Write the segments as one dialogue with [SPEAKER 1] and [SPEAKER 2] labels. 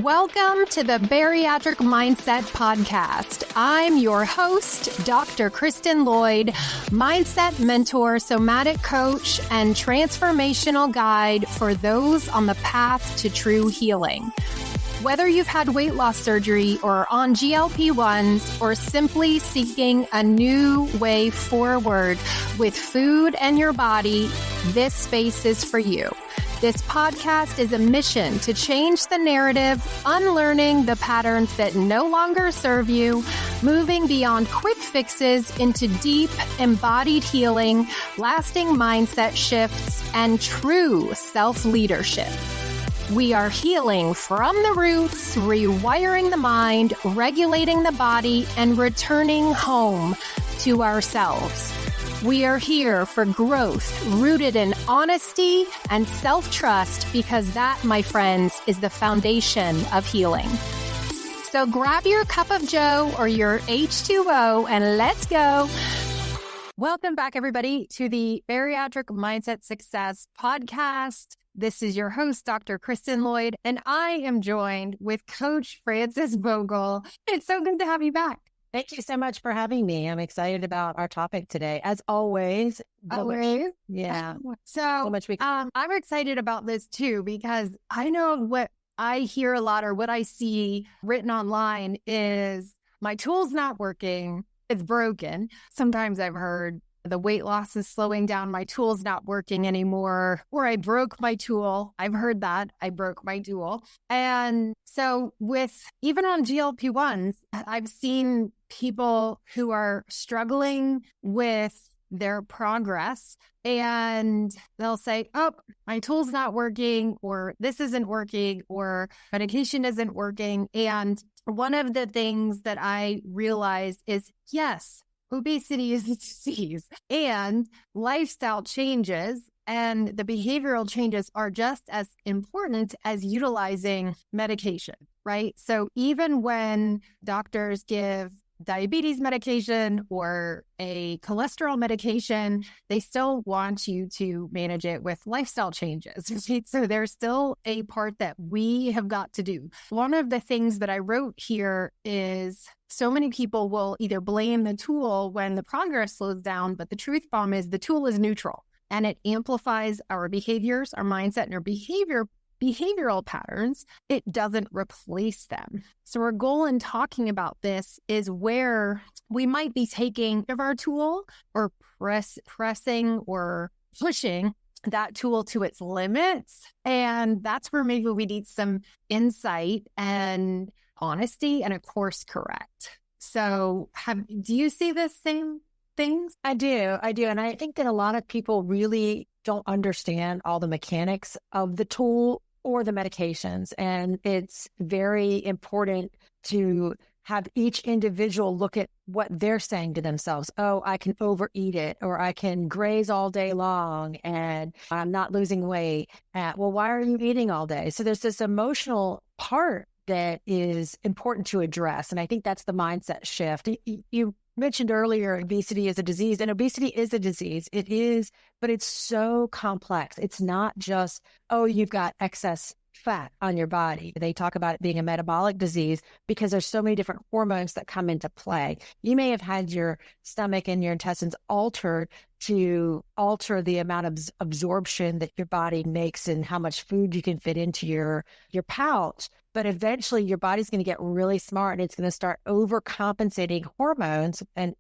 [SPEAKER 1] Welcome to the Bariatric Mindset Podcast. I'm your host, Dr. Kristen Lloyd, mindset mentor, somatic coach, and transformational guide for those on the path to true healing. Whether you've had weight loss surgery or on GLP-1s or simply seeking a new way forward with food and your body, this space is for you. This podcast is a mission to change the narrative, unlearning the patterns that no longer serve you, moving beyond quick fixes into deep, embodied healing, lasting mindset shifts, and true self-leadership. We are healing from the roots, rewiring the mind, regulating the body, and returning home to ourselves. We are here for growth rooted in honesty and self-trust because that, my friends, is the foundation of healing. So grab your cup of joe or your H2O and let's go. Welcome back, everybody, to the Bariatric Mindset Success Podcast. This is your host, Dr. Kristen Lloyd, and I am joined with Coach Frances Vogel. It's so good to have you back.
[SPEAKER 2] Thank you so much for having me. I'm excited about our topic today. As always.
[SPEAKER 1] Yeah. So I'm excited about this too, because I know what I hear a lot or what I see written online is my tool's not working. It's broken. Sometimes I've heard the weight loss is slowing down. My tool's not working anymore, or I broke my tool. I've heard that I broke my tool. And so even on GLP-1s, I've seen people who are struggling with their progress and they'll say, oh, my tool's not working, or this isn't working, or medication isn't working. And one of the things that I realized is, yes, obesity is a disease, and lifestyle changes and the behavioral changes are just as important as utilizing medication, right? So even when doctors give diabetes medication or a cholesterol medication, they still want you to manage it with lifestyle changes. Right? So there's still a part that we have got to do. One of the things that I wrote here is so many people will either blame the tool when the progress slows down, but the truth bomb is the tool is neutral and it amplifies our behaviors, our mindset, and our behavioral patterns. It doesn't replace them. So our goal in talking about this is where we might be taking of our tool or pressing or pushing that tool to its limits. And that's where maybe we need some insight and honesty and, of course, correct. So do you see the same things?
[SPEAKER 2] I do. And I think that a lot of people really don't understand all the mechanics of the tool or the medications. And it's very important to have each individual look at what they're saying to themselves. Oh, I can overeat it, or I can graze all day long and I'm not losing weight. Well, why are you eating all day? So there's this emotional part that is important to address. And I think that's the mindset shift. You mentioned earlier, obesity is a disease, and obesity is a disease. It is, but it's so complex. It's not just, oh, you've got excess fat on your body. They talk about it being a metabolic disease because there's so many different hormones that come into play. You may have had your stomach and your intestines altered to alter the amount of absorption that your body makes and how much food you can fit into your pouch. But eventually your body's going to get really smart and it's going to start overcompensating hormones, and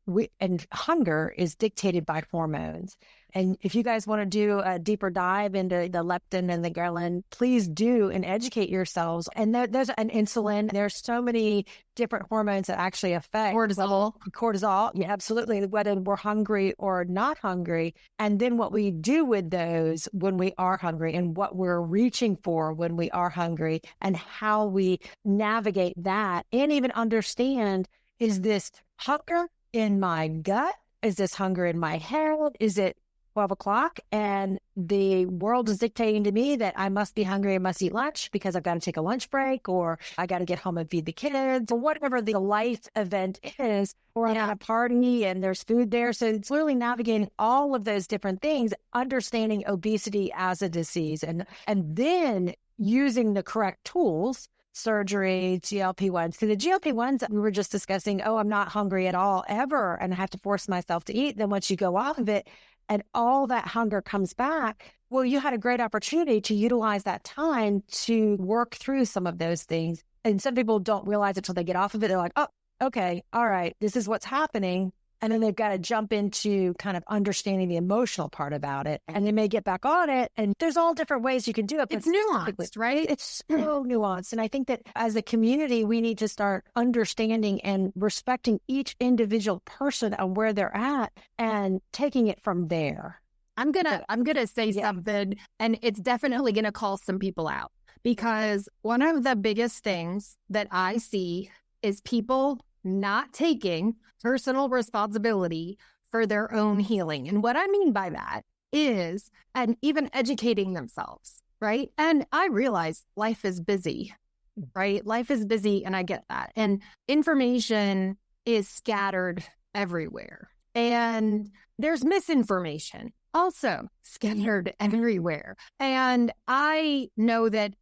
[SPEAKER 2] hunger is dictated by hormones. And if you guys want to do a deeper dive into the leptin and the ghrelin, please do and educate yourselves. And there's an insulin. There's so many different hormones that actually affect cortisol. Yeah, absolutely. Whether we're hungry or not hungry. And then what we do with those when we are hungry and what we're reaching for when we are hungry and how we navigate that and even understand, is this hunger in my gut? Is this hunger in my head? Is it 12 o'clock and the world is dictating to me that I must be hungry, I must eat lunch because I've got to take a lunch break, or I got to get home and feed the kids, or whatever the life event is, or I'm at a party and there's food there. So it's literally navigating all of those different things, understanding obesity as a disease, and then using the correct tools surgery, GLP-1s. Because the GLP-1s we were just discussing, oh, I'm not hungry at all ever, and I have to force myself to eat. Then once you go off of it and all that hunger comes back, well, you had a great opportunity to utilize that time to work through some of those things. And some people don't realize it until they get off of it. They're like, oh, okay, all right, this is what's happening. And then they've got to jump into kind of understanding the emotional part about it. And they may get back on it. And there's all different ways you can do it.
[SPEAKER 1] It's nuanced, right?
[SPEAKER 2] It's so nuanced. And I think that as a community, we need to start understanding and respecting each individual person and where they're at and taking it from there.
[SPEAKER 1] I'm gonna say something, and it's definitely gonna call some people out, because one of the biggest things that I see is people not taking personal responsibility for their own healing. And what I mean by that is, and even educating themselves, right? And I realize life is busy, right? Life is busy, and I get that. And information is scattered everywhere. And there's misinformation also scattered everywhere. And I know that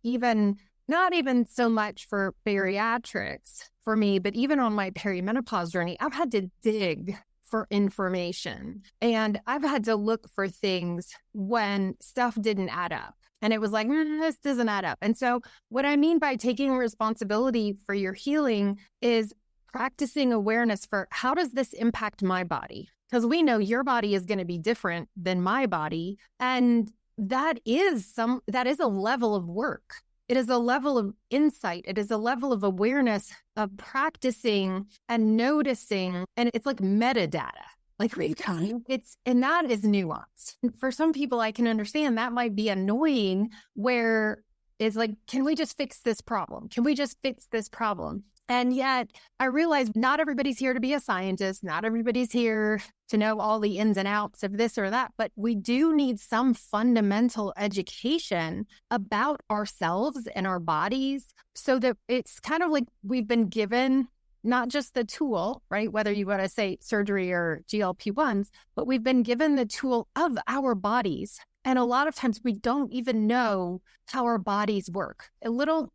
[SPEAKER 1] not even so much for bariatrics for me, but even on my perimenopause journey, I've had to dig for information, and I've had to look for things when stuff didn't add up. And it was like, this doesn't add up. And so what I mean by taking responsibility for your healing is practicing awareness for, how does this impact my body? Because we know your body is going to be different than my body. And that is a level of work. It is a level of insight. It is a level of awareness of practicing and noticing. And it's like metadata. Like and that is nuanced. For some people, I can understand that might be annoying, where it's like, can we just fix this problem? Can we just fix this problem? And yet I realize not everybody's here to be a scientist. Not everybody's here to know all the ins and outs of this or that. But we do need some fundamental education about ourselves and our bodies, so that it's kind of like we've been given not just the tool, right? Whether you want to say surgery or GLP-1s, but we've been given the tool of our bodies. And a lot of times we don't even know how our bodies work. A little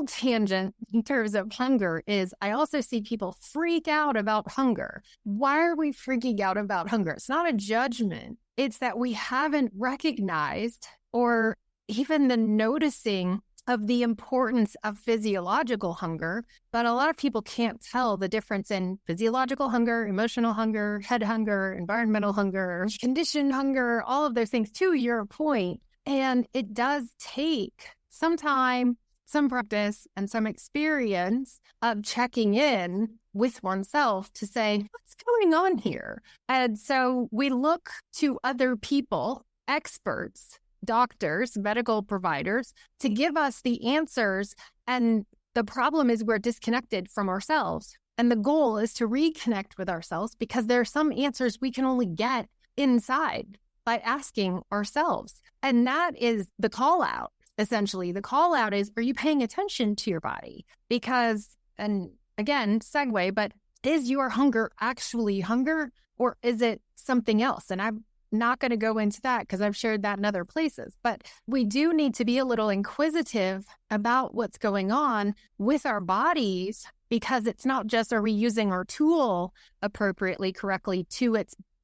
[SPEAKER 1] tangent in terms of hunger is, I also see people freak out about hunger. Why are we freaking out about hunger? It's not a judgment. It's that we haven't recognized, or even the noticing of the importance of physiological hunger. But a lot of people can't tell the difference in physiological hunger, emotional hunger, head hunger, environmental hunger, conditioned hunger, all of those things, to your point. And it does take some time, some practice, and some experience of checking in with oneself to say, what's going on here? And so we look to other people, experts, doctors, medical providers, to give us the answers. And the problem is we're disconnected from ourselves. And the goal is to reconnect with ourselves, because there are some answers we can only get inside by asking ourselves. And that is the call out. Essentially, the call out is, are you paying attention to your body? Because, and again, segue, but is your hunger actually hunger, or is it something else? And I'm not going to go into that because I've shared that in other places, but we do need to be a little inquisitive about what's going on with our bodies, because it's not just, are we using our tool appropriately, correctly, to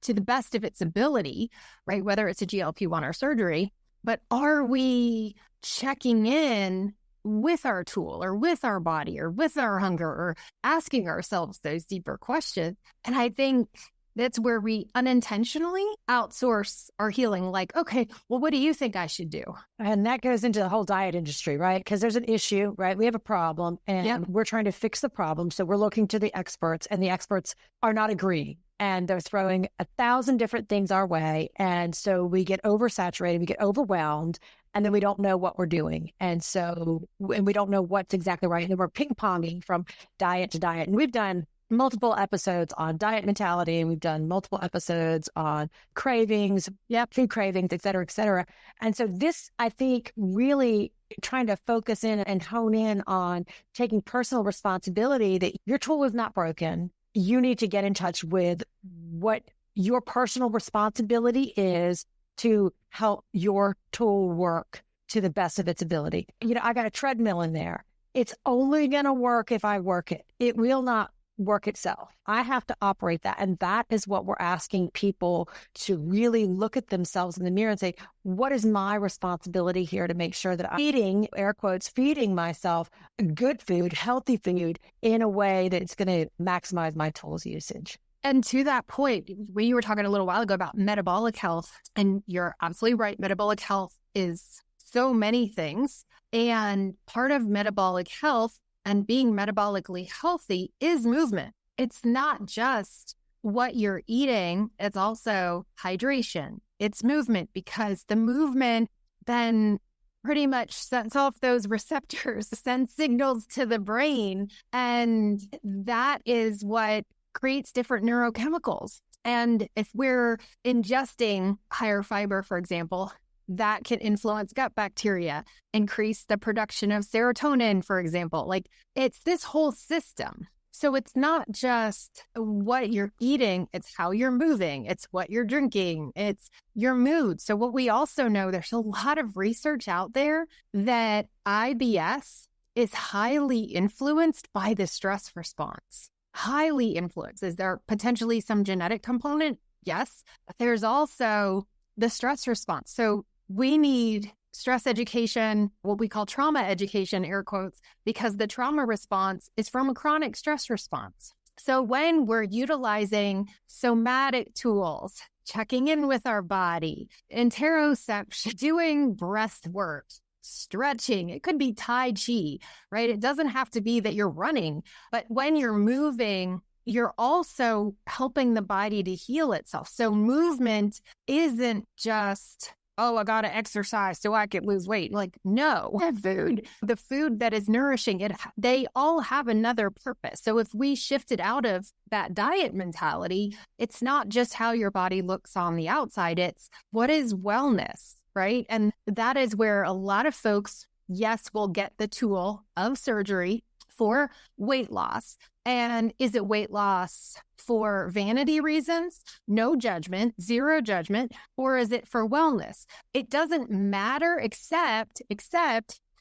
[SPEAKER 1] the best of its ability, right? Whether it's a GLP-1 or surgery, but are we checking in with our tool or with our body or with our hunger, or asking ourselves those deeper questions? And I think that's where we unintentionally outsource our healing. Like, okay, well, what do you think I should do?
[SPEAKER 2] And that goes into the whole diet industry, right? Because there's an issue, right? We have a problem, and we're trying to fix the problem. So we're looking to the experts, and the experts are not agreeing. And they're throwing 1,000 different things our way. And so we get oversaturated, we get overwhelmed, and then we don't know what we're doing. And we don't know what's exactly right. And then we're ping-ponging from diet to diet. And we've done multiple episodes on diet mentality, and we've done multiple episodes on cravings, food cravings, et cetera, et cetera. And so this, I think, really trying to focus in and hone in on taking personal responsibility that your tool is not broken. You need to get in touch with what your personal responsibility is to help your tool work to the best of its ability. I got a treadmill in there. it's only going to work if I work it. It will not work itself. I have to operate that. And that is what we're asking people to really look at themselves in the mirror and say, what is my responsibility here to make sure that I'm eating, air quotes, feeding myself good food, healthy food in a way that's going to maximize my tools usage.
[SPEAKER 1] And to that point, we were talking a little while ago about metabolic health, and you're absolutely right. Metabolic health is so many things. And part of metabolic health and being metabolically healthy is movement. It's not just what you're eating. It's also hydration. It's movement, because the movement then pretty much sends off those receptors, sends signals to the brain. And that is what creates different neurochemicals. And if we're ingesting higher fiber, for example, that can influence gut bacteria, increase the production of serotonin, for example. Like, it's this whole system. So it's not just what you're eating, it's how you're moving, it's what you're drinking, it's your mood. So what we also know, there's a lot of research out there that IBS is highly influenced by the stress response. Highly influenced. Is there potentially some genetic component? Yes. But there's also the stress response. So we need stress education, what we call trauma education, air quotes, because the trauma response is from a chronic stress response. So when we're utilizing somatic tools, checking in with our body, interoception, doing breath work, stretching, it could be Tai Chi, right? It doesn't have to be that you're running, but when you're moving, you're also helping the body to heal itself. So movement isn't just, oh, I got to exercise so I can lose weight. Like, no, the food that is nourishing, they all have another purpose. So if we shifted out of that diet mentality, it's not just how your body looks on the outside, it's what is wellness, right? And that is where a lot of folks, yes, will get the tool of surgery for weight loss. And is it weight loss for vanity reasons? No judgment, zero judgment. Or is it for wellness? It doesn't matter except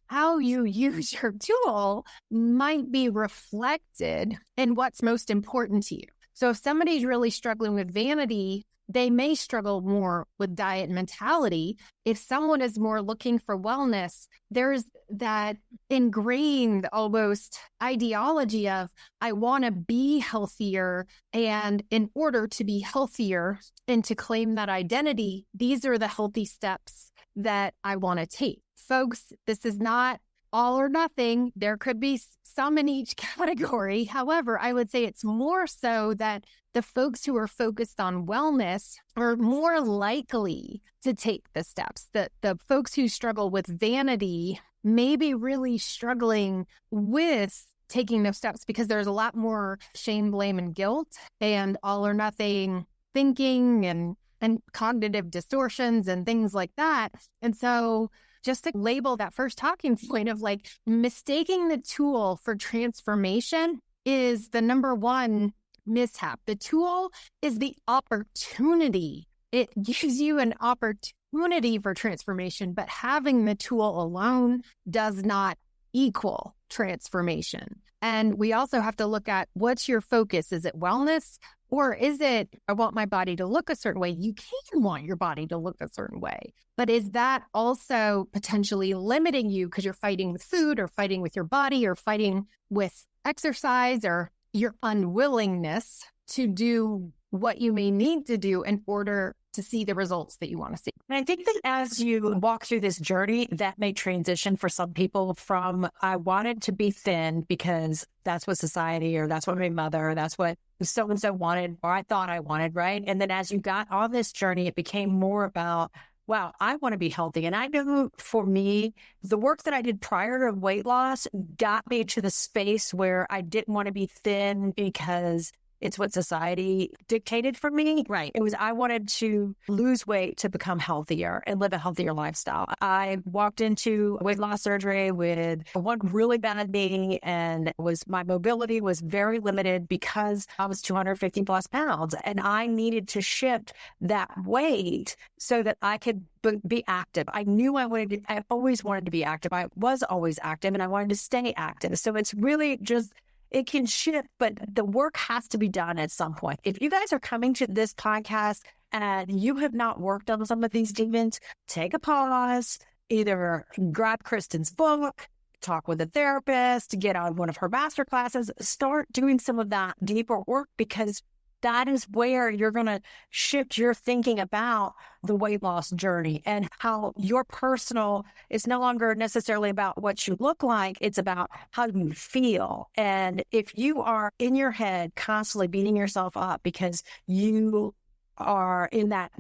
[SPEAKER 1] how you use your tool might be reflected in what's most important to you. So if somebody's really struggling with vanity, they may struggle more with diet mentality. If someone is more looking for wellness, there's that ingrained almost ideology of, I want to be healthier. And in order to be healthier and to claim that identity, these are the healthy steps that I want to take. Folks, this is not all or nothing. There could be some in each category. However, I would say it's more so that the folks who are focused on wellness are more likely to take the steps. The folks who struggle with vanity may be really struggling with taking those steps because there's a lot more shame, blame, and guilt, and all or nothing thinking and cognitive distortions and things like that. And so just to label that first talking point of like mistaking the tool for transformation is the number one mishap. The tool is the opportunity. It gives you an opportunity for transformation, but having the tool alone does not equal transformation. And we also have to look at, what's your focus? Is it wellness? Or is it, I want my body to look a certain way? You can want your body to look a certain way. But is that also potentially limiting you because you're fighting with food or fighting with your body or fighting with exercise or your unwillingness to do what you may need to do in order to see the results that you want to see?
[SPEAKER 2] And I think that as you walk through this journey, that may transition for some people from, I wanted to be thin because that's what society, or that's what my mother, or that's what so-and-so wanted, or I thought I wanted, right? And then as you got on this journey, it became more about, wow, I want to be healthy. And I know for me, the work that I did prior to weight loss got me to the space where I didn't want to be thin because it's what society dictated for me.
[SPEAKER 1] Right.
[SPEAKER 2] It was, I wanted to lose weight to become healthier and live a healthier lifestyle. I walked into weight loss surgery with one really bad knee, and my mobility was very limited because I was 250 plus pounds, and I needed to shift that weight so that I could be active. I knew I always wanted to be active. I was always active, and I wanted to stay active. So it's really just, it can shift, but the work has to be done at some point. If you guys are coming to this podcast and you have not worked on some of these demons, take a pause, either grab Kristen's book, talk with a therapist, get on one of her master classes, start doing some of that deeper work, because that is where you're going to shift your thinking about the weight loss journey and how your personal is no longer necessarily about what you look like. It's about how you feel. And if you are in your head constantly beating yourself up because you are in that,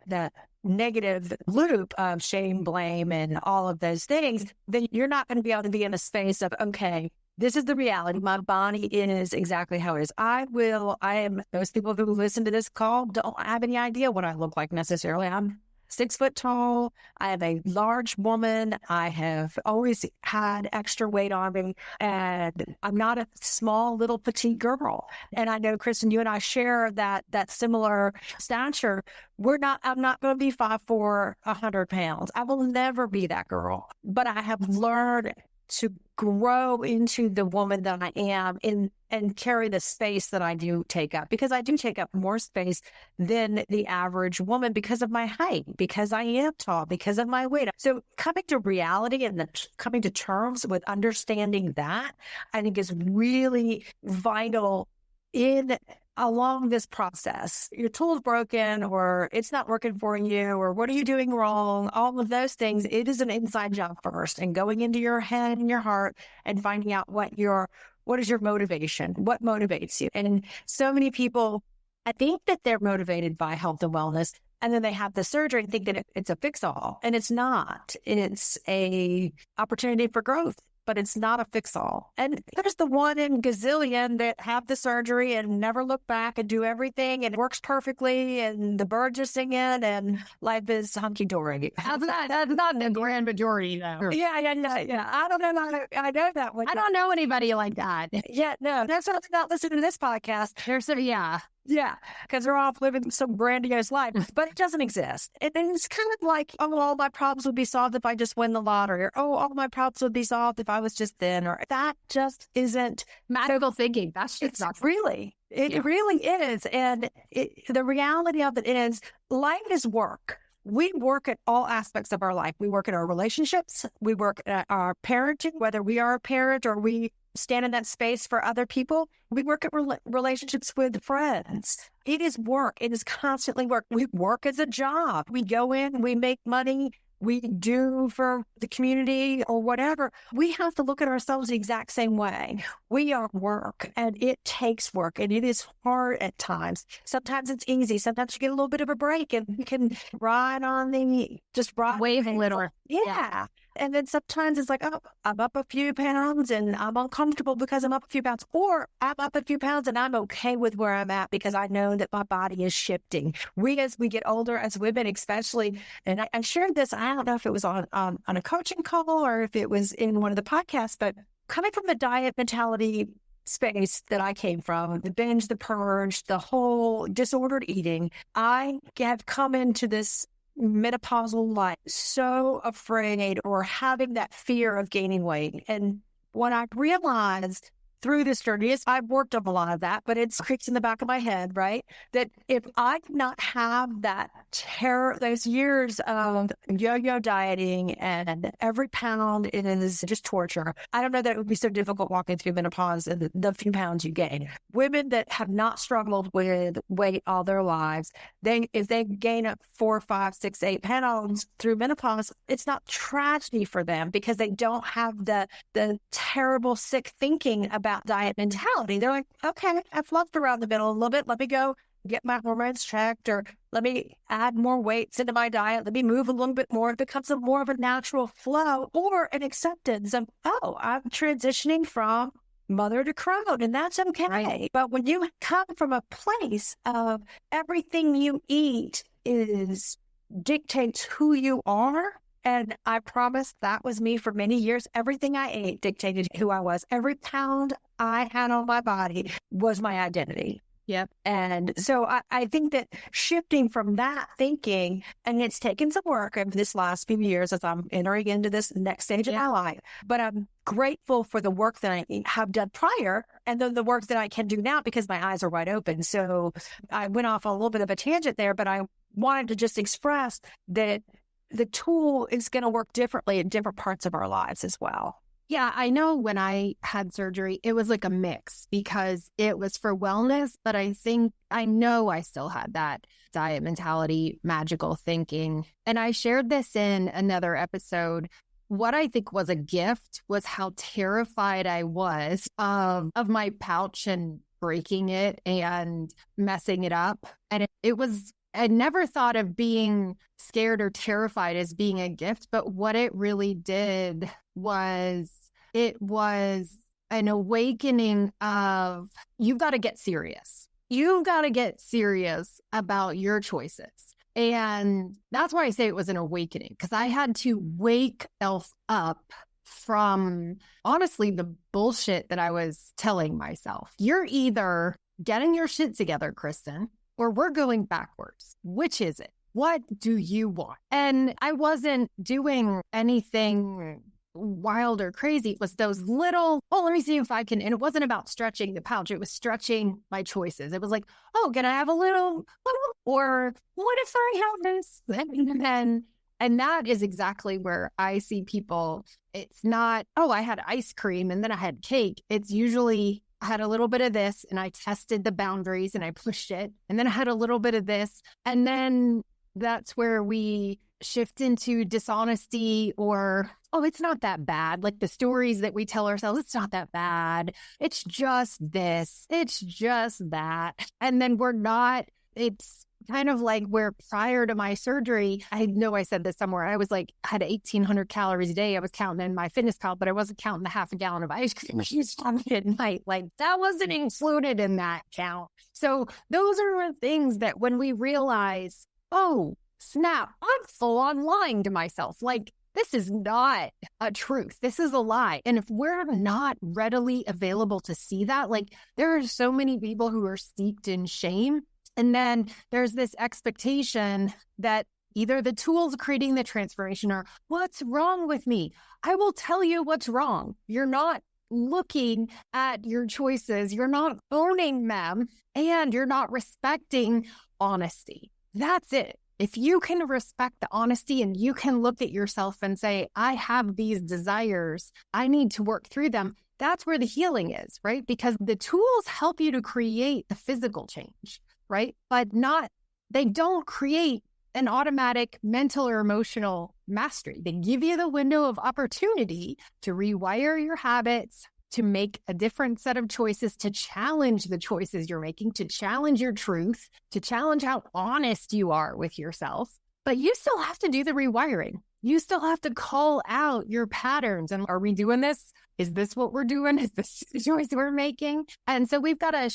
[SPEAKER 2] that negative loop of shame, blame, and all of those things, then you're not going to be able to be in a space of, okay, this is the reality. My body is exactly how it is. Those people who listen to this call don't have any idea what I look like necessarily. I'm 6 foot tall. I am a large woman. I have always had extra weight on me, and I'm not a small little petite girl. And I know, Kristen, you and I share that similar stature. I'm not going to be 5'4", 100 pounds. I will never be that girl, but I have learned to grow into the woman that I am and carry the space that I do take up, because I do take up more space than the average woman because of my height, because I am tall, because of my weight. So coming to reality and coming to terms with understanding that, I think, is really vital along this process. Your tool's broken, or it's not working for you, or what are you doing wrong? All of those things. It is an inside job first, and going into your head and your heart and finding out what is your motivation? What motivates you? And so many people, I think that they're motivated by health and wellness, and then they have the surgery and think that it's a fix-all, and it's not. It's a opportunity for growth, but it's not a fix-all. And there's the one in gazillion that have the surgery and never look back and do everything, and it works perfectly, and the birds are singing, and life is hunky-dory.
[SPEAKER 1] That's not the grand majority, though.
[SPEAKER 2] Yeah. I don't know. I know that one.
[SPEAKER 1] I don't know anybody like that.
[SPEAKER 2] Yeah, no. That's not listening to this podcast. Yeah, because they're all living some grandiose life, but it doesn't exist. And it's kind of like, all my problems would be solved if I just win the lottery, or, all my problems would be solved if I was just thin, or that just isn't
[SPEAKER 1] magical thinking. That's just not
[SPEAKER 2] really. It really is. And the reality of it is, life is work. We work at all aspects of our life. We work at our relationships. We work at our parenting, whether we are a parent or we stand in that space for other people. We work at relationships with friends. It is work. It is constantly work. We work as a job. We go in, we make money, we do for the community or whatever. We have to look at ourselves the exact same way. We are work, and it takes work, and it is hard at times. Sometimes it's easy. Sometimes you get a little bit of a break, and you can ride
[SPEAKER 1] wave a little.
[SPEAKER 2] Yeah. And then sometimes it's like, I'm up a few pounds and I'm uncomfortable because I'm up a few pounds, or I'm up a few pounds and I'm okay with where I'm at because I know that my body is shifting. As we get older, as women especially, and I shared this, I don't know if it was on a coaching call or if it was in one of the podcasts, but coming from the diet mentality space that I came from, the binge, the purge, the whole disordered eating, I have come into this menopausal life so afraid or having that fear of gaining weight. And what I realized through this journey is I've worked on a lot of that, but it's creeps in the back of my head, right? That if I did not have that terror, those years of yo-yo dieting and every pound is just torture, I don't know that it would be so difficult walking through menopause and the few pounds you gain. Women that have not struggled with weight all their lives, if they gain up 4, 5, 6, 8 pounds through menopause, it's not tragedy for them because they don't have the terrible, sick thinking about diet mentality. They're like, okay, I've fluffed around the middle a little bit. Let me go get my hormones checked, or let me add more weights into my diet. Let me move a little bit more. It becomes more of a natural flow or an acceptance of, I'm transitioning from mother to crone, and that's okay. Right. But when you come from a place of everything you eat dictates who you are, and I promise that was me for many years. Everything I ate dictated who I was. Every pound I had on my body was my identity.
[SPEAKER 1] Yep.
[SPEAKER 2] And so I think that shifting from that thinking, and it's taken some work over this last few years as I'm entering into this next stage of my life, but I'm grateful for the work that I have done prior and then the work that I can do now because my eyes are wide open. So I went off on a little bit of a tangent there, but I wanted to just express that the tool is going to work differently in different parts of our lives as well.
[SPEAKER 1] Yeah, I know when I had surgery, it was like a mix because it was for wellness, but I know I still had that diet mentality, magical thinking. And I shared this in another episode. What I think was a gift was how terrified I was of my pouch and breaking it and messing it up. And I never thought of being scared or terrified as being a gift, but what it really did was it was an awakening of you've got to get serious. You've got to get serious about your choices. And that's why I say it was an awakening, because I had to wake myself up from, honestly, the bullshit that I was telling myself. You're either getting your shit together, Kristen, or we're going backwards. Which is it? What do you want? And I wasn't doing anything wild or crazy. It was those little, let me see if I can, and it wasn't about stretching the pouch. It was stretching my choices. It was like, can I have a little, or what if I have this? And that is exactly where I see people. It's not, I had ice cream and then I had cake. It's usually, I had a little bit of this and I tested the boundaries and I pushed it. And then I had a little bit of this. And then that's where we shift into dishonesty or, it's not that bad. Like the stories that we tell ourselves, it's not that bad. It's just this. It's just that. And then it's kind of like where prior to my surgery, I know I said this somewhere. I was like, I had 1,800 calories a day. I was counting in my fitness pal, but I wasn't counting the half a gallon of ice cream I used to have at night. Like that wasn't included in that count. So those are the things that when we realize, snap, I'm full on lying to myself. Like this is not a truth. This is a lie. And if we're not readily available to see that, like there are so many people who are steeped in shame. And then there's this expectation that either the tools creating the transformation or what's wrong with me? I will tell you what's wrong. You're not looking at your choices. You're not owning them and you're not respecting honesty. That's it. If you can respect the honesty and you can look at yourself and say, I have these desires, I need to work through them. That's where the healing is, right? Because the tools help you to create the physical change, right? But they don't create an automatic mental or emotional mastery. They give you the window of opportunity to rewire your habits, to make a different set of choices, to challenge the choices you're making, to challenge your truth, to challenge how honest you are with yourself. But you still have to do the rewiring. You still have to call out your patterns. And are we doing this? Is this what we're doing? Is this the choice we're making? And so we've got to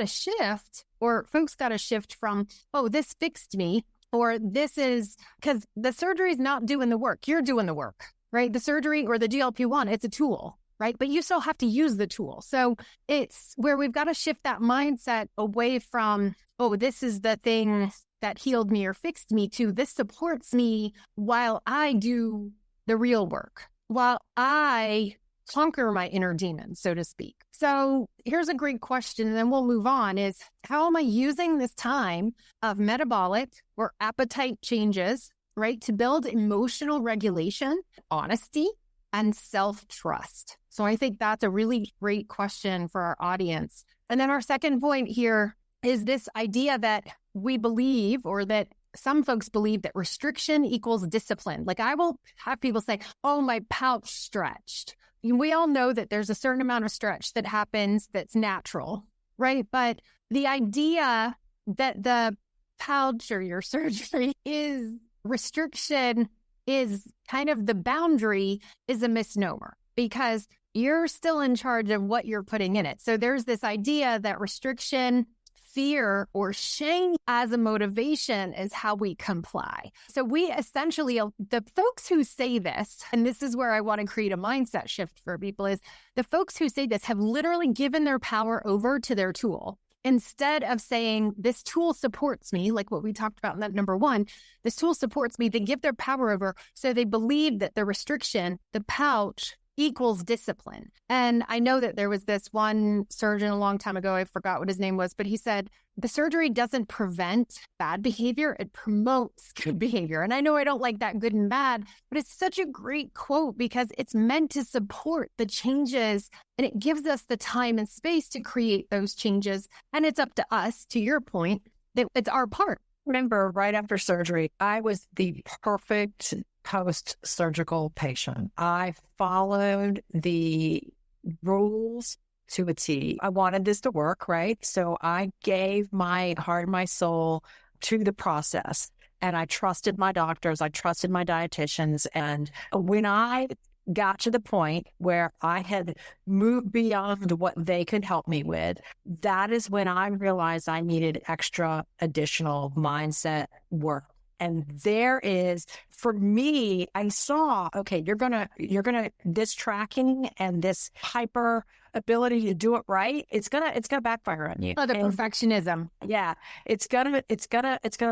[SPEAKER 1] shift, or folks got to shift from, this fixed me, or this is because the surgery is not doing the work. You're doing the work, right? The surgery or the GLP-1, it's a tool, right? But you still have to use the tool. So it's where we've got to shift that mindset away from, this is the thing that healed me or fixed me, to this supports me while I do the real work, while I conquer my inner demons, so to speak. So here's a great question, and then we'll move on, is how am I using this time of metabolic or appetite changes, right, to build emotional regulation, honesty, and self-trust? So I think that's a really great question for our audience. And then our second point here is this idea that we believe, or that some folks believe, that restriction equals discipline. Like I will have people say, my pouch stretched. We all know that there's a certain amount of stretch that happens that's natural, right? But the idea that the pouch or your surgery is restriction, is kind of the boundary, is a misnomer, because you're still in charge of what you're putting in it. So there's this idea that restriction, fear, or shame as a motivation is how we comply. So we essentially, the folks who say this, and this is where I want to create a mindset shift for people, is the folks who say this have literally given their power over to their tool. Instead of saying, this tool supports me, like what we talked about in that number one, this tool supports me, they give their power over. So they believe that the restriction, the pouch, equals discipline. And I know that there was this one surgeon a long time ago, I forgot what his name was, but he said, the surgery doesn't prevent bad behavior, it promotes good behavior. And I know I don't like that good and bad, but it's such a great quote because it's meant to support the changes and it gives us the time and space to create those changes. And it's up to us, to your point, that it's our part.
[SPEAKER 2] Remember, right after surgery, I was the perfect post-surgical patient. I followed the rules to a T. I wanted this to work, right? So I gave my heart and my soul to the process. And I trusted my doctors. I trusted my dietitians. And when I got to the point where I had moved beyond what they could help me with, that is when I realized I needed extra additional mindset work. And there is, for me, I saw, okay, you're gonna, this tracking and this hyper ability to do it right, it's gonna backfire on you.
[SPEAKER 1] Oh, the perfectionism.
[SPEAKER 2] Yeah, it's gonna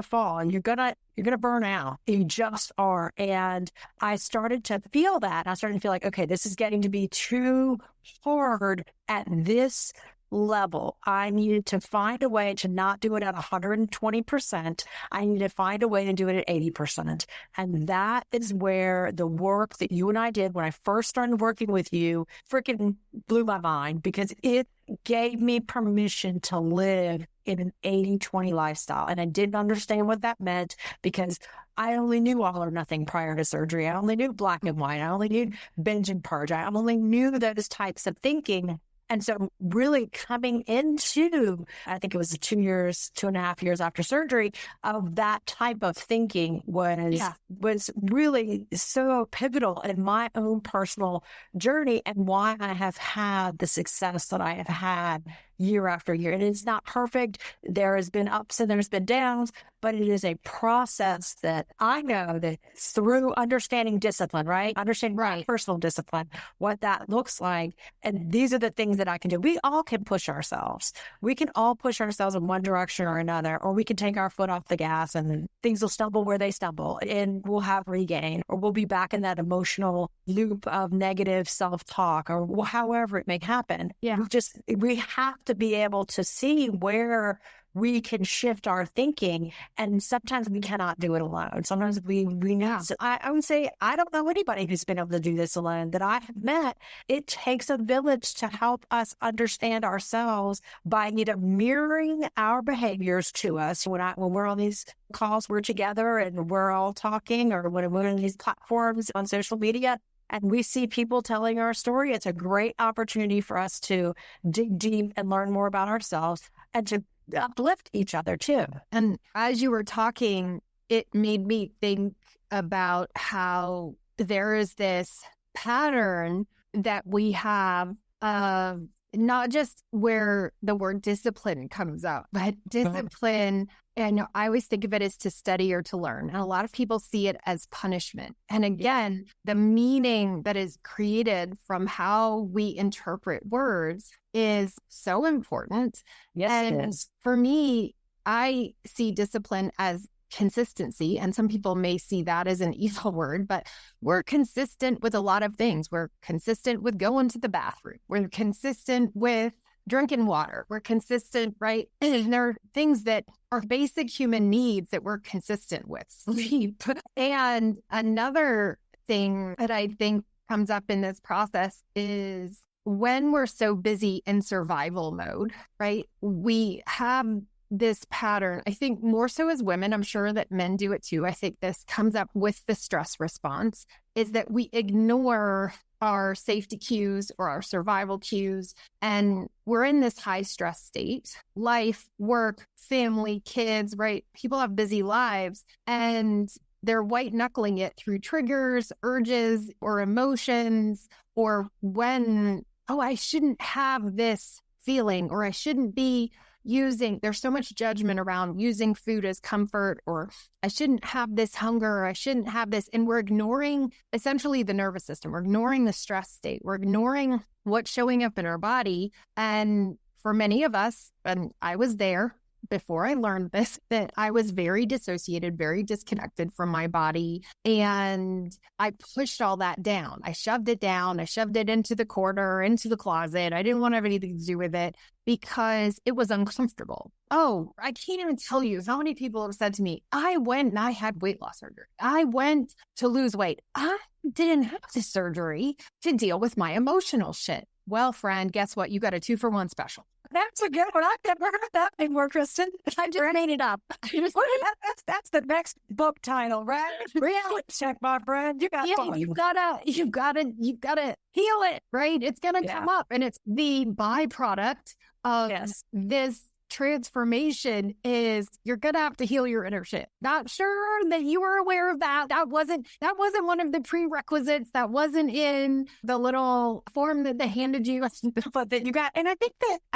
[SPEAKER 2] fall, and you're gonna burn out. You just are. And I started to feel that. I started to feel like, okay, this is getting to be too hard at this level. I needed to find a way to not do it at 120%. I needed to find a way to do it at 80%. And that is where the work that you and I did when I first started working with you freaking blew my mind, because it gave me permission to live in an 80-20 lifestyle. And I didn't understand what that meant because I only knew all or nothing prior to surgery. I only knew black and white. I only knew binge and purge. I only knew those types of thinking. And so really coming into, I think it was 2.5 years after surgery, of that type of thinking was really so pivotal in my own personal journey and why I have had the success that I have had year after year. And it's not perfect. There has been ups and there's been downs, but it is a process that I know that through understanding discipline, right? Understanding personal discipline, what that looks like. And these are the things that I can do. We all can push ourselves. We can all push ourselves in one direction or another, or we can take our foot off the gas and things will stumble where they stumble and we'll have regain, or we'll be back in that emotional loop of negative self-talk, or however it may happen.
[SPEAKER 1] Yeah.
[SPEAKER 2] We have to be able to see where we can shift our thinking, and sometimes we cannot do it alone. Sometimes we need. So I would say I don't know anybody who's been able to do this alone that I have met. It takes a village to help us understand ourselves by either mirroring our behaviors to us. When we're on these calls, we're together and we're all talking, or when we're on these platforms on social media, and we see people telling our story, it's a great opportunity for us to dig deep and learn more about ourselves and to uplift each other too.
[SPEAKER 1] And as you were talking, it made me think about how there is this pattern that we have of not just where the word discipline comes up, but discipline. And I always think of it as to study or to learn. And a lot of people see it as punishment. And again, the meaning that is created from how we interpret words is so important.
[SPEAKER 2] Yes,
[SPEAKER 1] and
[SPEAKER 2] it is.
[SPEAKER 1] For me, I see discipline as consistency. And some people may see that as an evil word, but we're consistent with a lot of things. We're consistent with going to the bathroom. We're consistent with drinking water. We're consistent, right? And there are things that are basic human needs that we're consistent with. Sleep. And another thing that I think comes up in this process is when we're so busy in survival mode, right? We have this pattern, I think more so as women, I'm sure that men do it too. I think this comes up with the stress response, is that we ignore our safety cues or our survival cues. And we're in this high stress state, life, work, family, kids, right? People have busy lives. And they're white knuckling it through triggers, urges, or emotions, or when, oh, I shouldn't have this feeling, or I shouldn't be there's so much judgment around using food as comfort, or I shouldn't have this hunger, or I shouldn't have this. And we're ignoring essentially the nervous system. We're ignoring the stress state. We're ignoring what's showing up in our body. And for many of us, and I was there before I learned this, that I was very dissociated, very disconnected from my body. And I pushed all that down. I shoved it down. I shoved it into the corner, into the closet. I didn't want to have anything to do with it because it was uncomfortable. Oh, I can't even tell you how many people have said to me, I went and I had weight loss surgery. I went to lose weight. I didn't have the surgery to deal with my emotional shit. Well, friend, guess what? You got a 2-for-1 special.
[SPEAKER 2] That's a good one. I've never heard that before, Kristen.
[SPEAKER 1] I just made it up.
[SPEAKER 2] That's the next book title, right? Reality check, my friend. You got
[SPEAKER 1] you've gotta heal it, right? It's gonna come up, and it's the byproduct of this transformation is you're gonna have to heal your inner shit. Not sure that you were aware of that. That wasn't one of the prerequisites. That wasn't in the little form that they handed you, but that you got. And I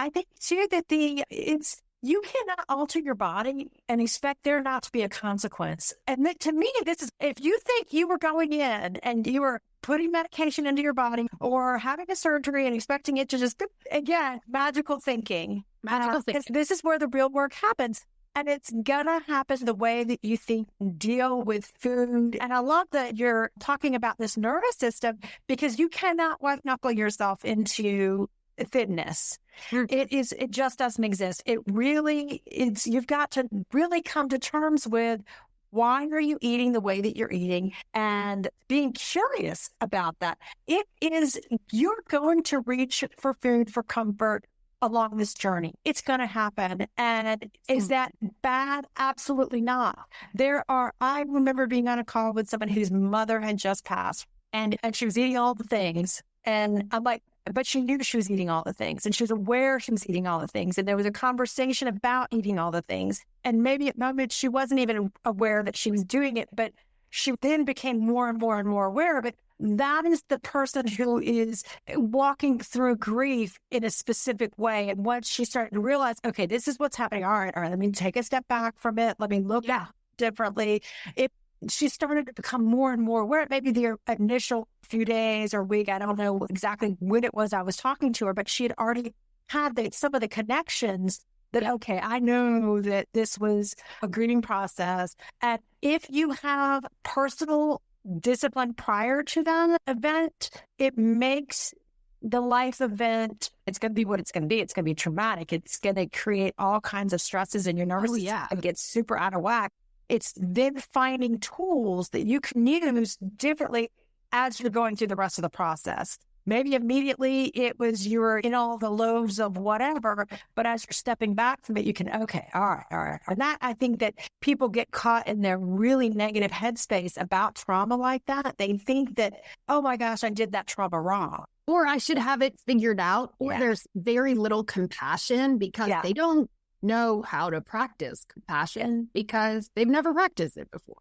[SPEAKER 1] think too that you cannot alter your body and expect there not to be a consequence. And to me, this is, if you think you were going in and you were putting medication into your body or having a surgery and expecting it to just, again, magical thinking. Because this is where the real work happens. And it's gonna happen the way that you think, deal with food. And I love that you're talking about this nervous system, because you cannot white knuckle yourself into fitness. It just doesn't exist. You've got to really come to terms with, why are you eating the way that you're eating, and being curious about that. You're going to reach for food for comfort along this journey. It's going to happen. And is that bad? Absolutely not. I remember being on a call with someone whose mother had just passed, and she was eating all the things. And I'm like, but she knew she was eating all the things, and she was aware she was eating all the things. And there was a conversation about eating all the things. And maybe at moments she wasn't even aware that she was doing it, but she then became more and more and more aware of it. That is the person who is walking through grief in a specific way. And once she started to realize, okay, this is what's happening. All right, let me take a step back from it. Let me look at it differently. She started to become more and more aware. Maybe the initial few days or week, I don't know exactly when it was I was talking to her, but she had already had some of the connections that, okay, I know that this was a grieving process. And if you have personal discipline prior to that event, it makes the life event, it's going to be what it's going to be. It's going to be traumatic. It's going to create all kinds of stresses in your nervous system and get super out of whack. It's then finding tools that you can use differently as you're going through the rest of the process. Maybe immediately it was you were in all the lows of whatever, but as you're stepping back from it, you can, okay, all right. And that, I think that people get caught in their really negative headspace about trauma like that. They think that, oh my gosh, I did that trauma wrong. Or I should have it figured out. Or there's very little compassion because they don't know how to practice compassion because they've never practiced it before.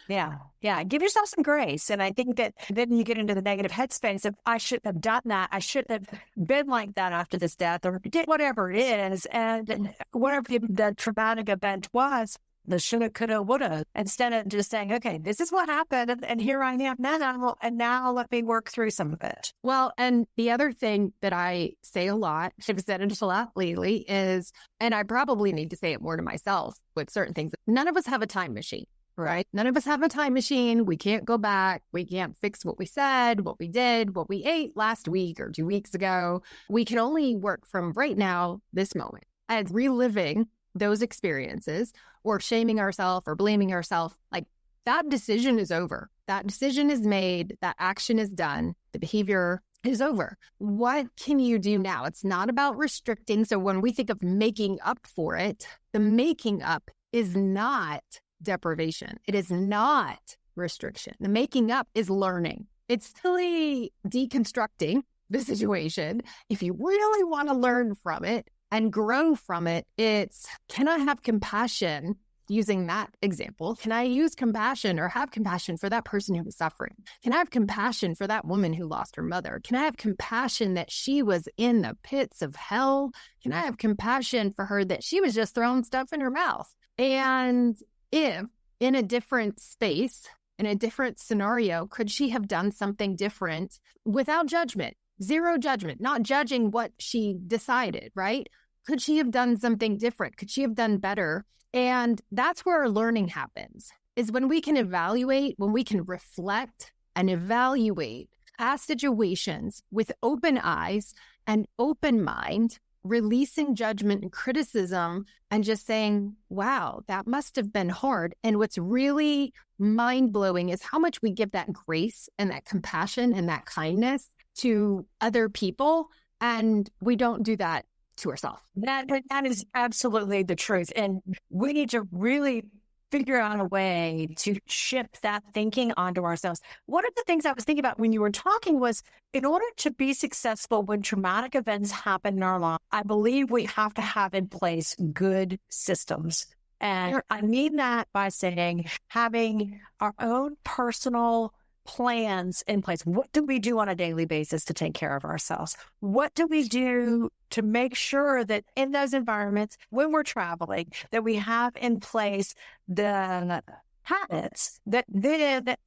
[SPEAKER 2] Yeah. Give yourself some grace. And I think that then you get into the negative headspace of, I shouldn't have done that. I shouldn't have been like that after this death, or did whatever it is. And whatever the traumatic event was, the shoulda, coulda, woulda, instead of just saying, okay, this is what happened, and here I am now, and now let me work through some of it.
[SPEAKER 1] Well, and the other thing that I say a lot, I've said it a lot lately, is, and I probably need to say it more to myself with certain things, none of us have a time machine, right? None of us have a time machine. We can't go back. We can't fix what we said, what we did, what we ate last week or 2 weeks ago. We can only work from right now, this moment, and reliving those experiences, or shaming ourselves or blaming ourselves. Like, that decision is over. That decision is made. That action is done. The behavior is over. What can you do now? It's not about restricting. So when we think of making up for it, the making up is not deprivation. It is not restriction. The making up is learning. It's really deconstructing the situation. If you really want to learn from it and grow from it, it's, can I have compassion using that example, can I use compassion or have compassion for that person who was suffering? Can I have compassion for that woman who lost her mother? Can I have compassion that she was in the pits of hell? Can I have compassion for her that she was just throwing stuff in her mouth? And if in a different space, in a different scenario, could she have done something different without judgment? Zero judgment, not judging what she decided, right? Could she have done something different? Could she have done better? And that's where our learning happens, is when we can evaluate, when we can reflect and evaluate past situations with open eyes and open mind, releasing judgment and criticism and just saying, wow, that must have been hard. And what's really mind-blowing is how much we give that grace and that compassion and that kindness to other people. And we don't do that to ourselves.
[SPEAKER 2] That is absolutely the truth. And we need to really figure out a way to shift that thinking onto ourselves. One of the things I was thinking about when you were talking was, in order to be successful when traumatic events happen in our life, I believe we have to have in place good systems. And I mean that by saying having our own personal plans in place. What do we do on a daily basis to take care of ourselves? What do we do to make sure that in those environments, when we're traveling, that we have in place the habits that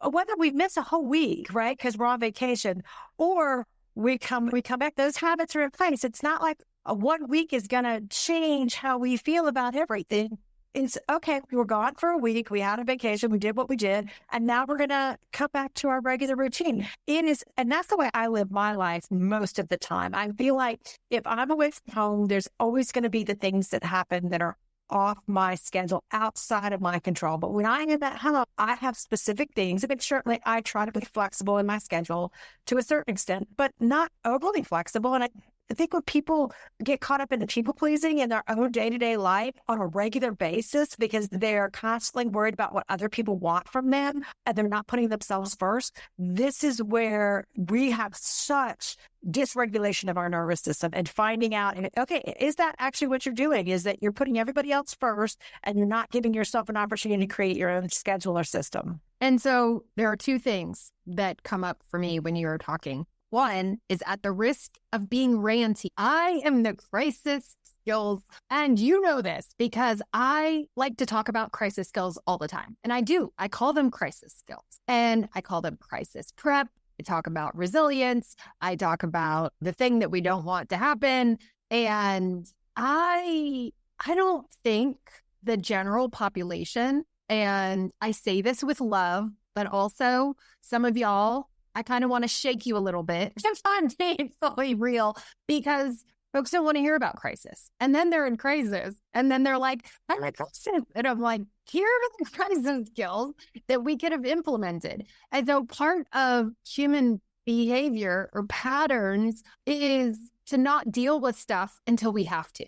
[SPEAKER 2] whether we miss a whole week, right? Because we're on vacation, or we come back, those habits are in place. It's not like a 1 week is going to change how we feel about everything. It's okay, we were gone for a week, we had a vacation, we did what we did, and now we're going to come back to our regular routine. It is, and that's the way I live my life most of the time. I feel like if I'm away from home, there's always going to be the things that happen that are off my schedule, outside of my control. But when I am at home, I have specific things. I mean, certainly I try to be flexible in my schedule to a certain extent, but not overly flexible. And I think when people get caught up in the people pleasing in their own day-to-day life on a regular basis because they're constantly worried about what other people want from them and they're not putting themselves first, this is where we have such dysregulation of our nervous system, and finding out, okay, is that actually what you're doing? Is that you're putting everybody else first and you're not giving yourself an opportunity to create your own schedule or system?
[SPEAKER 1] And so there are two things that come up for me when you're talking. One is, at the risk of being ranty, I am the crisis skills. And you know this because I like to talk about crisis skills all the time. And I do. I call them crisis skills. And I call them crisis prep. I talk about resilience. I talk about the thing that we don't want to happen. And I don't think the general population, and I say this with love, but also some of y'all, I kind of want to shake you a little bit if I'm being fully real, because folks don't want to hear about crisis. And then they're in crisis. And then they're like, I'm in crisis. And I'm like, here are the crisis skills that we could have implemented. And so part of human behavior or patterns is to not deal with stuff until we have to.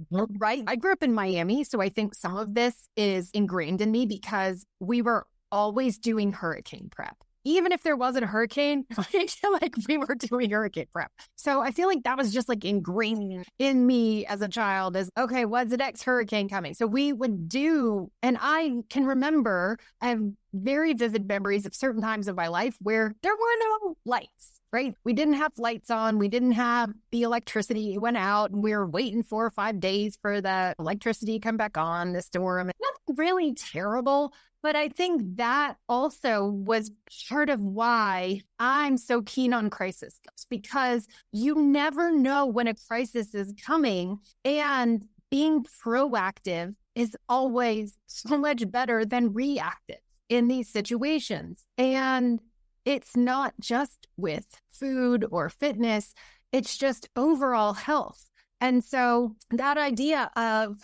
[SPEAKER 1] Right? I grew up in Miami, so I think some of this is ingrained in me because we were always doing hurricane prep. Even if there wasn't a hurricane, I feel like we were doing hurricane prep. So I feel like that was just like ingrained in me as a child as, okay, what's the next hurricane coming? So we would do, and I can remember, I have very vivid memories of certain times of my life where there were no lights, right? We didn't have lights on. We didn't have the electricity. It went out and we were waiting 4 or 5 days for the electricity to come back on, the storm. Nothing really terrible. But I think that also was part of why I'm so keen on crisis skills, because you never know when a crisis is coming, and being proactive is always so much better than reactive in these situations. And it's not just with food or fitness, it's just overall health. And so that idea of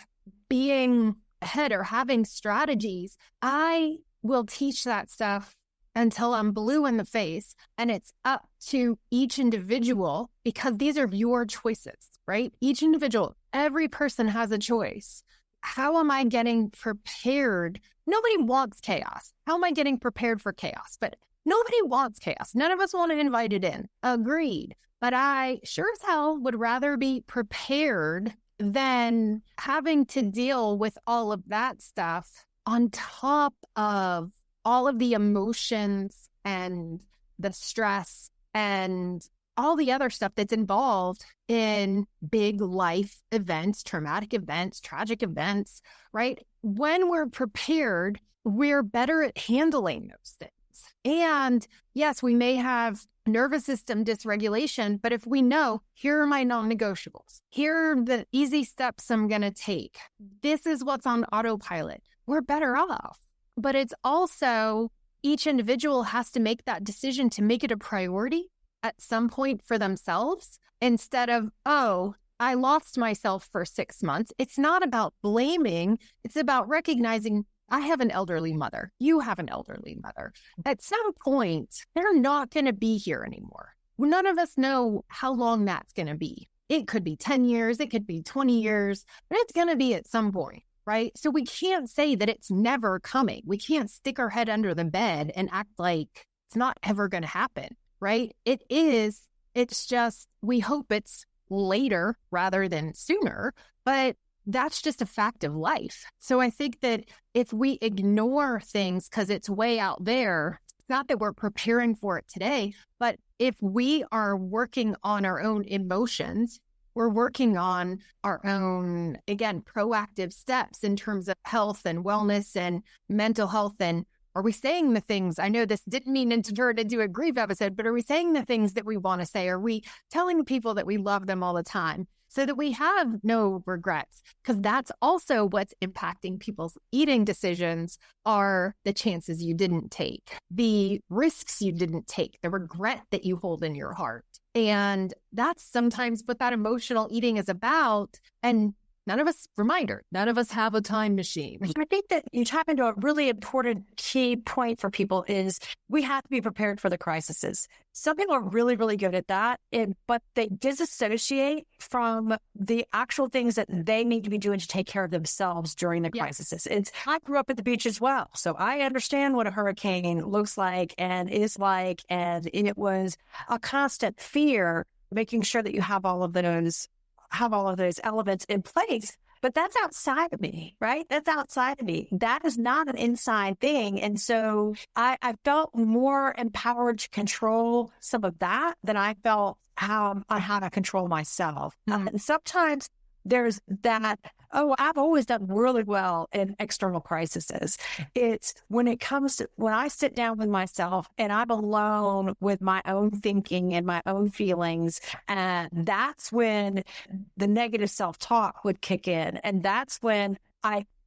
[SPEAKER 1] being ahead or having strategies, I will teach that stuff until I'm blue in the face. And it's up to each individual, because these are your choices, right? Each individual, every person has a choice. How am I getting prepared? Nobody wants chaos. How am I getting prepared for chaos? But nobody wants chaos. None of us want to invite it in. Agreed. But I sure as hell would rather be prepared then having to deal with all of that stuff on top of all of the emotions and the stress and all the other stuff that's involved in big life events, traumatic events, tragic events, right? When we're prepared, we're better at handling those things. And yes, we may have nervous system dysregulation, but if we know, here are my non-negotiables, here are the easy steps I'm going to take, this is what's on autopilot, we're better off. But it's also each individual has to make that decision to make it a priority at some point for themselves instead of, oh, I lost myself for 6 months. It's not about blaming. It's about recognizing I have an elderly mother. You have an elderly mother. At some point, they're not going to be here anymore. None of us know how long that's going to be. It could be 10 years. It could be 20 years, but it's going to be at some point, right? So we can't say that it's never coming. We can't stick our head under the bed and act like it's not ever going to happen, right? It is. It's just, we hope it's later rather than sooner, but that's just a fact of life. So I think that if we ignore things because it's way out there, it's not that we're preparing for it today, but if we are working on our own emotions, we're working on our own, again, proactive steps in terms of health and wellness and mental health. And are we saying the things, I know this didn't mean to turn into a grief episode, but are we saying the things that we want to say? Are we telling people that we love them all the time so that we have no regrets? Because that's also what's impacting people's eating decisions are the chances you didn't take, the risks you didn't take, the regret that you hold in your heart. And that's sometimes what that emotional eating is about. And none of us have a time machine.
[SPEAKER 2] I think that you tap into a really important key point for people is we have to be prepared for the crises. Some people are really, really good at that, but they disassociate from the actual things that they need to be doing to take care of themselves during the crises. I grew up at the beach as well, so I understand what a hurricane looks like and is like, and it was a constant fear, making sure that you have all of those elements in place. But that's outside of me, right? That's outside of me. That is not an inside thing. And so I felt more empowered to control some of that than I felt on how to control myself. And sometimes there's that, I've always done really well in external crises. It's when I sit down with myself and I'm alone with my own thinking and my own feelings, and that's when the negative self-talk would kick in. And that's when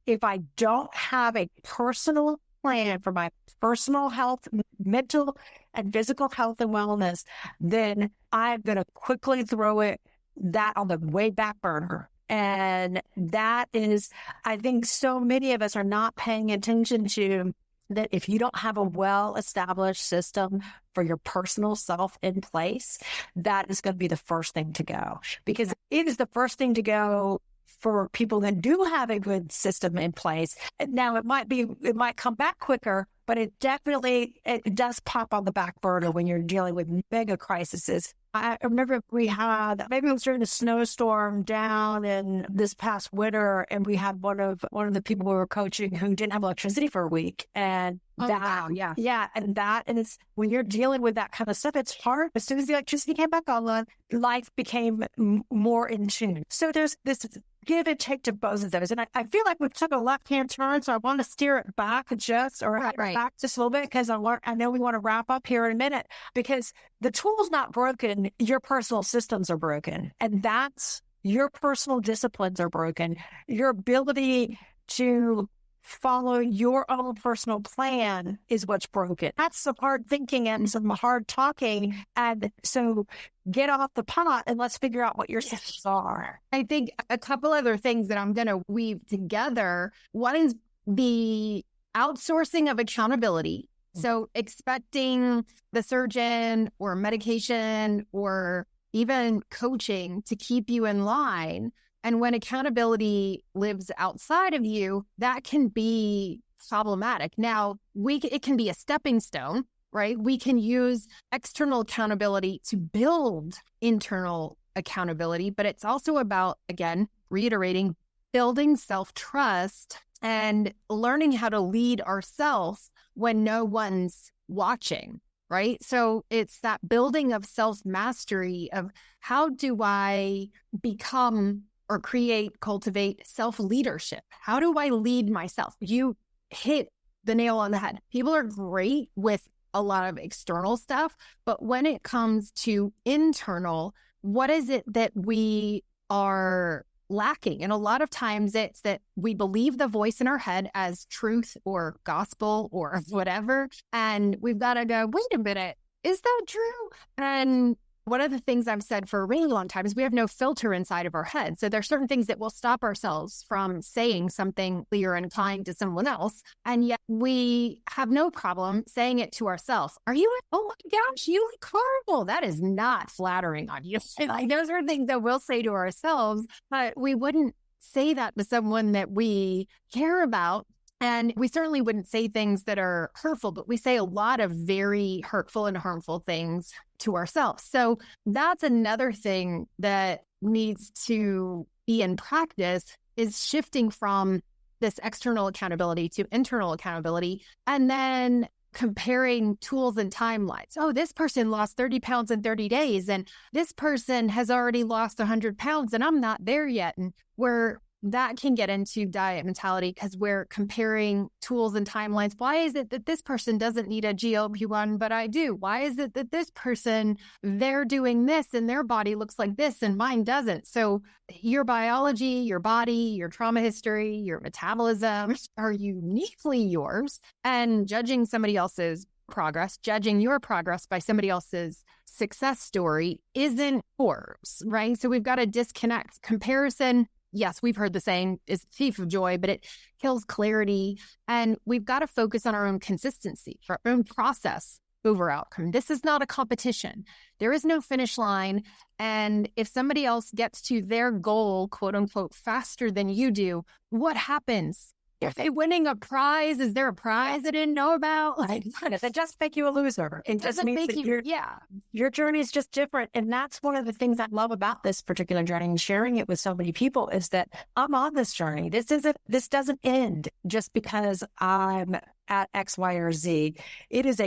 [SPEAKER 2] if I don't have a personal plan for my personal health, mental and physical health and wellness, then I'm going to quickly throw that on the way back burner. And that is, I think so many of us are not paying attention to that. If you don't have a well-established system for your personal self in place, that is going to be the first thing to go, because it is the first thing to go for people that do have a good system in place. Now, it might come back quicker, but it does pop on the back burner when you're dealing with mega crises. I remember maybe it was during a snowstorm down in this past winter, and we had one of the people we were coaching who didn't have electricity for a week. And and it's when you're dealing with that kind of stuff, it's hard. As soon as the electricity came back on, life became more in tune. So there's this give and take to both of those. And I feel like we took a left-hand turn, so I want to steer it back back just a little bit, because I know we want to wrap up here in a minute, because the tool's not broken. Your personal systems are broken. And that's your personal disciplines are broken. Your ability to follow your own personal plan is what's broken. That's some hard thinking and some hard talking. And so get off the pot and let's figure out what your systems are.
[SPEAKER 1] I think a couple other things that I'm going to weave together. One is the outsourcing of accountability. So expecting the surgeon or medication or even coaching to keep you in line. And when accountability lives outside of you, that can be problematic. Now, it can be a stepping stone, right? We can use external accountability to build internal accountability, but it's also about, again, reiterating, building self-trust and learning how to lead ourselves when no one's watching, right? So it's that building of self-mastery of how do I become or create, cultivate self-leadership? How do I lead myself? You hit the nail on the head. People are great with a lot of external stuff, but when it comes to internal, what is it that we are lacking? And a lot of times it's that we believe the voice in our head as truth or gospel or whatever. And we've got to go, wait a minute, is that true? And one of the things I've said for a really long time is we have no filter inside of our head. So there's certain things that will stop ourselves from saying something clear and kind to someone else. And yet we have no problem saying it to ourselves. Are you, oh my gosh, you look horrible. That is not flattering on you. Like those are things that we'll say to ourselves, but we wouldn't say that to someone that we care about. And we certainly wouldn't say things that are hurtful, but we say a lot of very hurtful and harmful things to ourselves. So that's another thing that needs to be in practice is shifting from this external accountability to internal accountability, and then comparing tools and timelines. Oh, this person lost 30 pounds in 30 days, and this person has already lost 100 pounds, and I'm not there yet. And that can get into diet mentality because we're comparing tools and timelines. Why is it that this person doesn't need a GLP-1, but I do? Why is it that this person, they're doing this and their body looks like this and mine doesn't? So your biology, your body, your trauma history, your metabolism are uniquely yours, and judging somebody else's progress, judging your progress by somebody else's success story isn't yours, right? So we've got to disconnect. Comparison, yes, we've heard the saying, is a thief of joy, but it kills clarity. And we've got to focus on our own consistency, our own process over outcome. This is not a competition. There is no finish line. And if somebody else gets to their goal, quote unquote, faster than you do, what happens? Are they winning a prize? Is there a prize I didn't know about?
[SPEAKER 2] Like, does it just make you a loser? It just means that your journey is just different. And that's one of the things I love about this particular journey and sharing it with so many people is that I'm on this journey. This doesn't end just because I'm at X, Y, or Z. It is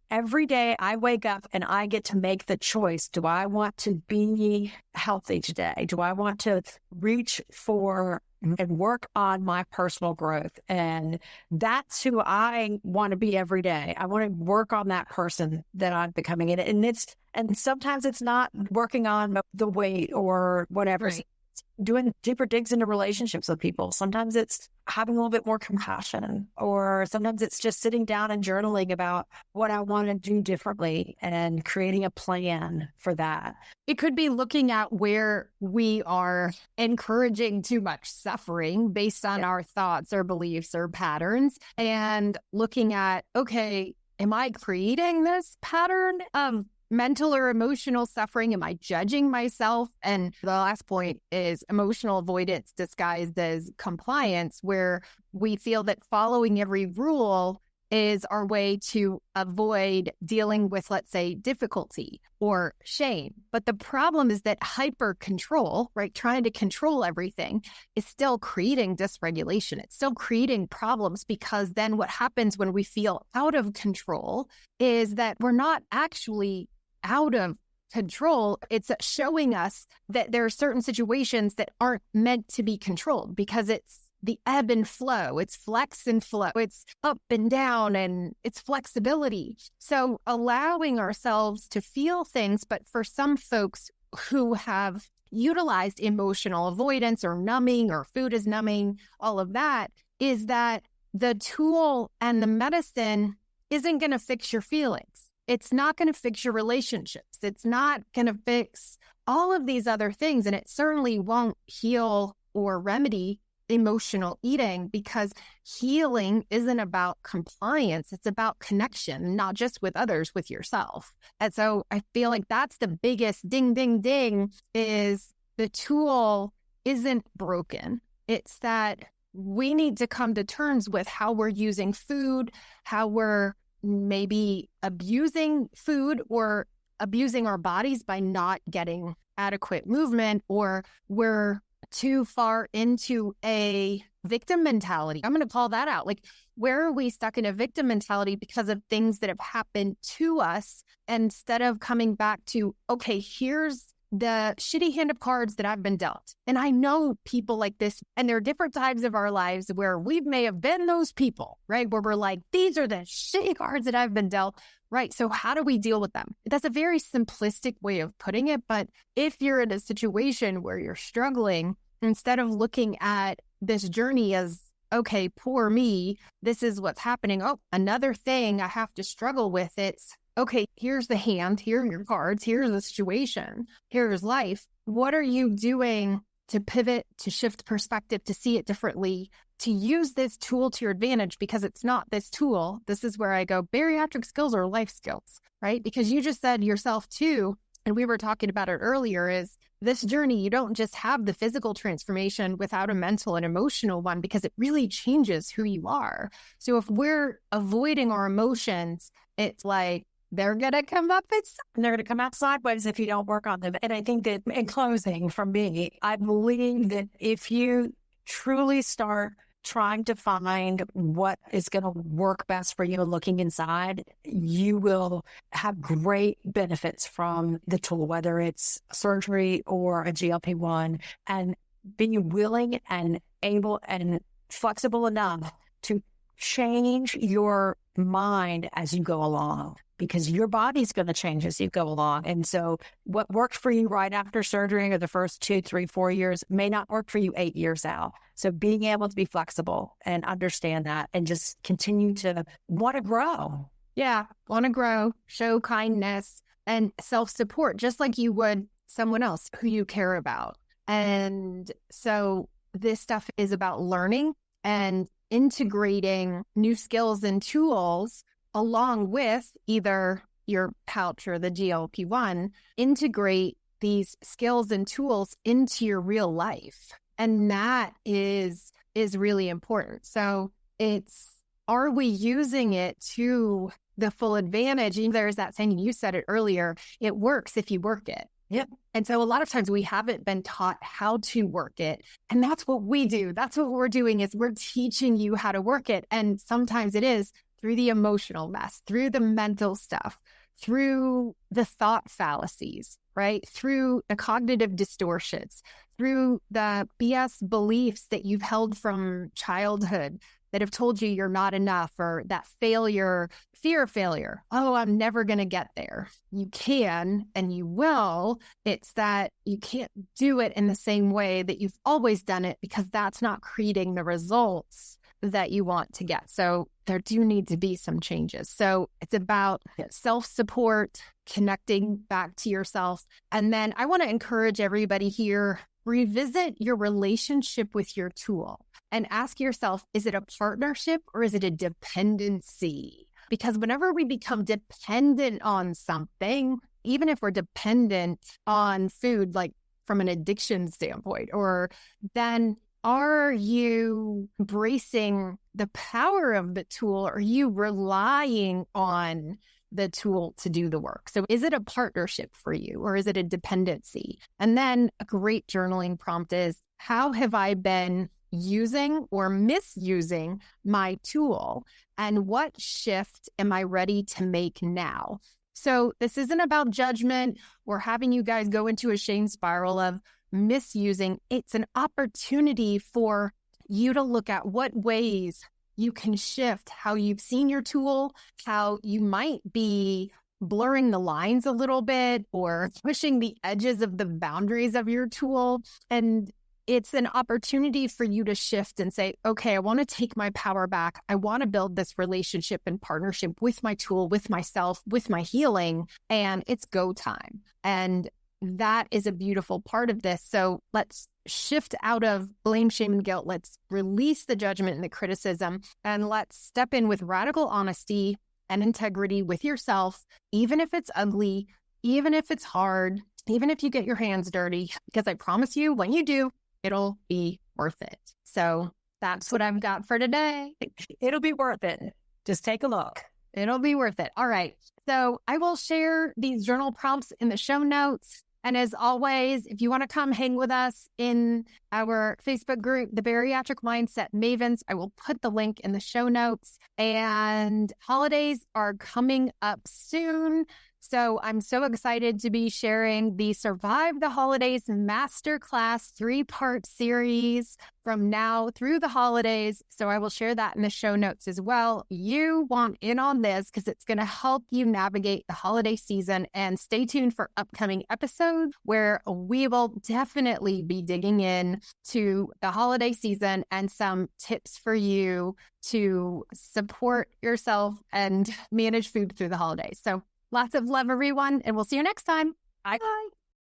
[SPEAKER 2] every day I wake up and I get to make the choice. Do I want to be healthy today? Do I want to reach for and work on my personal growth? And that's who I want to be every day. I want to work on that person that I'm becoming. And sometimes it's not working on the weight or whatever.
[SPEAKER 1] Right.
[SPEAKER 2] It's doing deeper digs into relationships with people. Sometimes it's having a little bit more compassion, or sometimes it's just sitting down and journaling about what I want to do differently and creating a plan for that.
[SPEAKER 1] It could be looking at where we are encouraging too much suffering based on our thoughts or beliefs or patterns, and looking at, okay, am I creating this pattern of mental or emotional suffering? Am I judging myself? And the last point is emotional avoidance disguised as compliance, where we feel that following every rule is our way to avoid dealing with, let's say, difficulty or shame. But the problem is that hyper control, right, trying to control everything, is still creating dysregulation. It's still creating problems, because then what happens when we feel out of control is that we're not actually out of control. It's showing us that there are certain situations that aren't meant to be controlled, because it's the ebb and flow, it's flex and flow, it's up and down, and it's flexibility. So allowing ourselves to feel things, but for some folks who have utilized emotional avoidance or numbing or food is numbing, all of that, is that the tool and the medicine isn't going to fix your feelings. It's not going to fix your relationships. It's not going to fix all of these other things. And it certainly won't heal or remedy emotional eating, because healing isn't about compliance. It's about connection, not just with others, with yourself. And so I feel like that's the biggest ding, ding, ding, is the tool isn't broken. It's that we need to come to terms with how we're using food, how we're maybe abusing food or abusing our bodies by not getting adequate movement, or we're too far into a victim mentality. I'm going to call that out. Like, where are we stuck in a victim mentality because of things that have happened to us, instead of coming back to, okay, here's the shitty hand of cards that I've been dealt. And I know people like this, and there are different times of our lives where we may have been those people, right? Where we're like, these are the shitty cards that I've been dealt, right? So how do we deal with them? That's a very simplistic way of putting it. But if you're in a situation where you're struggling, instead of looking at this journey as, okay, poor me, this is what's happening. Oh, another thing I have to struggle with. It's, okay, here's the hand, here are your cards, here's the situation, here's life. What are you doing to pivot, to shift perspective, to see it differently, to use this tool to your advantage? Because it's not this tool. This is where I go, bariatric skills are life skills, right? Because you just said yourself too, and we were talking about it earlier, is this journey, you don't just have the physical transformation without a mental and emotional one, because it really changes who you are. So if we're avoiding our emotions, it's like, they're going to come up
[SPEAKER 2] and they're going to come out sideways if you don't work on them. And I think that, in closing from me, I believe that if you truly start trying to find what is going to work best for you and looking inside, you will have great benefits from the tool, whether it's surgery or a GLP-1, and being willing and able and flexible enough to change your mind as you go along, because your body's going to change as you go along. And so what worked for you right after surgery or the first 2, 3, 4 years may not work for you 8 years out. So being able to be flexible and understand that, and just continue to want to grow.
[SPEAKER 1] Yeah, want to grow, show kindness and self-support, just like you would someone else who you care about. And so this stuff is about learning and integrating new skills and tools along with either your pouch or the GLP-1, integrate these skills and tools into your real life. And that is really important. So it's, are we using it to the full advantage? And there's that saying, you said it earlier, it works if you work it.
[SPEAKER 2] Yep.
[SPEAKER 1] And so a lot of times we haven't been taught how to work it. And that's what we do. That's what we're doing, is we're teaching you how to work it. And sometimes it is through the emotional mess, through the mental stuff, through the thought fallacies, right? Through the cognitive distortions, through the BS beliefs that you've held from childhood that have told you you're not enough, or that failure, fear of failure. Oh, I'm never going to get there. You can, and you will. It's that you can't do it in the same way that you've always done it, because that's not creating the results that you want to get. So there do need to be some changes. So it's about self-support, connecting back to yourself. And then I want to encourage everybody here, revisit your relationship with your tool and ask yourself, is it a partnership or is it a dependency? Because whenever we become dependent on something, even if we're dependent on food, like from an addiction standpoint, or then are you embracing the power of the tool? Or are you relying on the tool to do the work? So is it a partnership for you, or is it a dependency? And then a great journaling prompt is, how have I been using or misusing my tool? And what shift am I ready to make now? So this isn't about judgment or having you guys go into a shame spiral of misusing. It's an opportunity for you to look at what ways you can shift how you've seen your tool, how you might be blurring the lines a little bit or pushing the edges of the boundaries of your tool. And it's an opportunity for you to shift and say, okay, I want to take my power back. I want to build this relationship and partnership with my tool, with myself, with my healing, and it's go time. And that is a beautiful part of this. So let's shift out of blame, shame, and guilt. Let's release the judgment and the criticism, and let's step in with radical honesty and integrity with yourself, even if it's ugly, even if it's hard, even if you get your hands dirty, because I promise you, when you do, it'll be worth it. So that's what I've got for today.
[SPEAKER 2] It'll be worth it. Just take a look.
[SPEAKER 1] It'll be worth it. All right. So I will share these journal prompts in the show notes. And as always, if you want to come hang with us in our Facebook group, the Bariatric Mindset Mavens, I will put the link in the show notes. And holidays are coming up soon. So I'm so excited to be sharing the Survive the Holidays Masterclass 3-part series from now through the holidays. So I will share that in the show notes as well. You want in on this because it's going to help you navigate the holiday season, and stay tuned for upcoming episodes where we will definitely be digging in to the holiday season and some tips for you to support yourself and manage food through the holidays. So lots of love, everyone, and we'll see you next time. Bye. Bye.